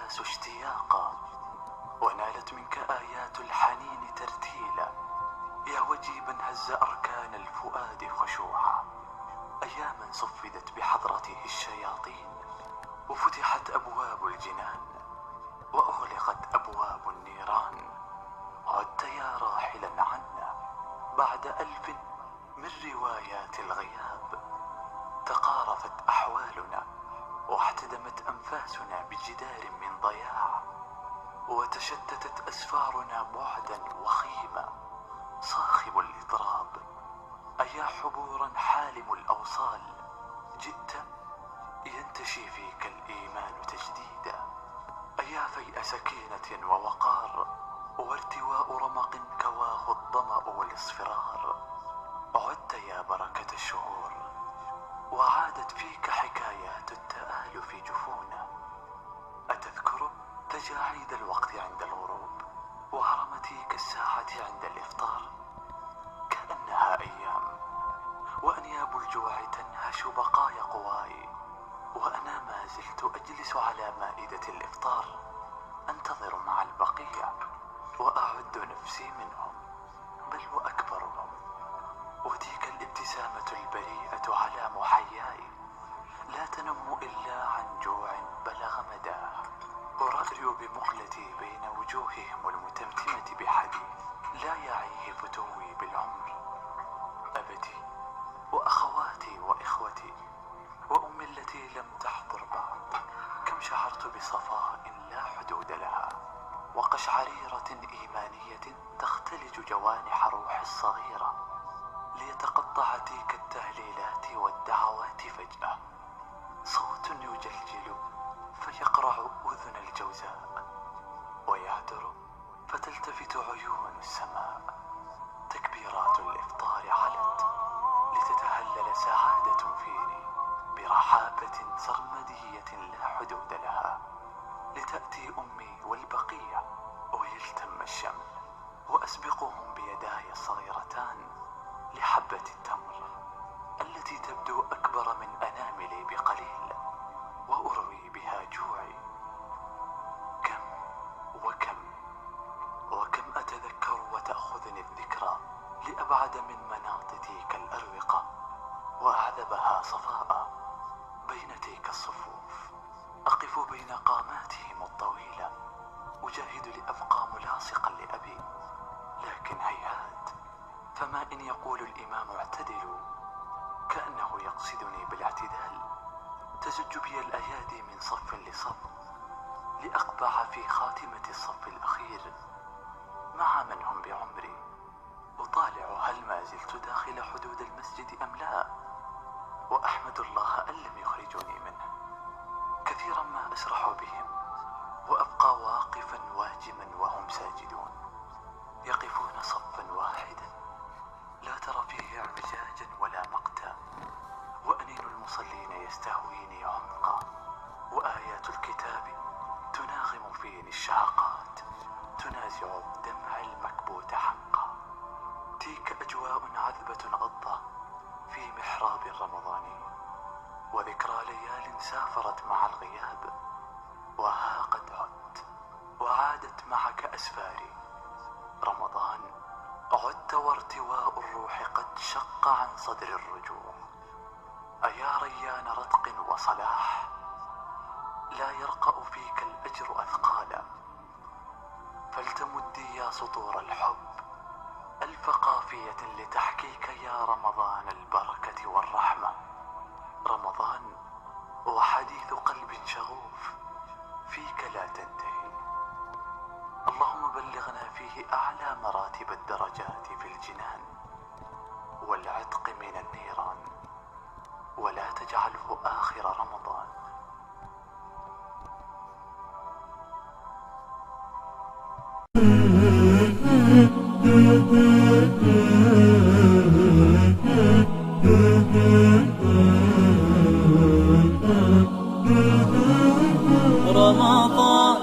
الأنفاس اشتياقا، ونالت منك آيات الحنين ترتيلا، يا وجيبا هز أركان الفؤاد خشوعا. أياما صفدت بحضرته الشياطين، وفتحت أبواب الجنان، وأغلقت أبواب النيران. عدت يا راحلا عنا بعد 1000 من روايات الغياب. تقارفت أحوالنا واحتدمت أنفاسنا بجدار من ضياع، وتشتتت أسفارنا بعدا وخيما صاخب الإضراب. أيا حبورا حالم الأوصال، جئت ينتشي فيك الإيمان تجديدا. أيا فيء سكينة ووقار، وارتواء رمق كواه الظمأ والاصفرار. عدت يا بركة الشهور، وعادت فيك حكايات التآلف جفونا. أتذكر تجاعيد الوقت عند الغروب، وهرمتيك الساعة عند الإفطار؟ كأنها أيام، وأنياب الجوع تنهش بقايا قواي، وأنا ما زلت أجلس على مائدة الإفطار أنتظر مع البقية، وأعد نفسي منهم بل وأكبرهم. وتلك الابتسامة البريئة على محياي لا تنم إلا عن جوع بلغ مداه. أرأري بمقلتي بين وجوههم المتمتمة بحديث لا يعيه فتوي بالعمر. أبتي وأخواتي وإخوتي وأمي التي لم تحضر بعد، كم شعرت بصفاء لا حدود لها، وقشعريرة إيمانية تختلج جوانح روحي الصغيرة، ليتقطع تلك التهليلات والدعوات فجأة. صوت يجلجل فيقرع أذن الجوزاء، ويهدر فتلتفت عيون السماء. تكبيرات الإفطار علت لتتهلل سعادة فيني برحابة سرمدية لا حدود لها. لتأتي أمي والبقية ويلتم الشمل، وأسبقهم بيداي الصغيرتان لحبة التمر التي تبدو أكبر من أناملي بقليل، وأروي بها جوعي. كم وكم وكم أتذكر وتأخذني الذكرى لأبعد من مناط تلك الأروقة وأعذبها صفاء. بين تلك الصفوف أقف بين قاماتهم الطويلة أجاهد لأبقى ملاصقا لأبي، لكن هيهات. فما إن يقول الإمام اعتدلوا كأنه يقصدني بالاعتدال. تزج بي الأيادي من صف لصف لأقبع في خاتمة الصف الأخير مع من هم بعمري. أطالع هل ما زلت داخل حدود المسجد أم لا، وأحمد الله أن لم يخرجوني منه. كثيرا ما أسرح بهم وأبقى واقفا واجما وهم ساجدون، يقفون صفا واحدا لا ترى فيه اعوجاجا ولا مقتا، وأنين المصلين يستهويني عمقا، وآيات الكتاب تناغم فيني الشهقات تنازع الدمع المكبوت حقا. تلك أجواء عذبة غضة في محراب رمضاني، وذكرى ليال سافرت مع الغياب، وها قد عدت وعادت معك أسفاري. رمضان عدت وارتواء الروح قد شق عن صدر الرجوع. أيا ريان رتق وصلاح، لا يرقأ فيك الأجر أثقالا، فلتمدي يا سطور الحب ألف قافية لتحكيك يا رمضان البركة والرحمة. رمضان وحديث قلب شغوف فيك لا تنتهي. اللهم بلغنا فيه أعلى مراتب الدرجات في الجنان والعتق من النيران، ولا تجعله آخر رمضان. رمضان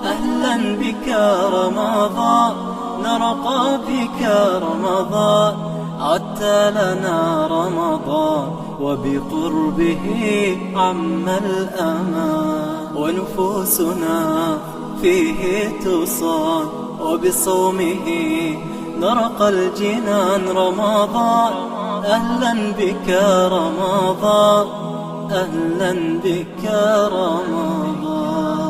أهلا بك رمضان، نرقى بك رمضان، عدت لنا رمضان وبقربه عم الأمان، ونفوسنا فيه تصان، وبصومه نرقى الجنان. رمضان أهلا بك رمضان، أهلا بك رمضان.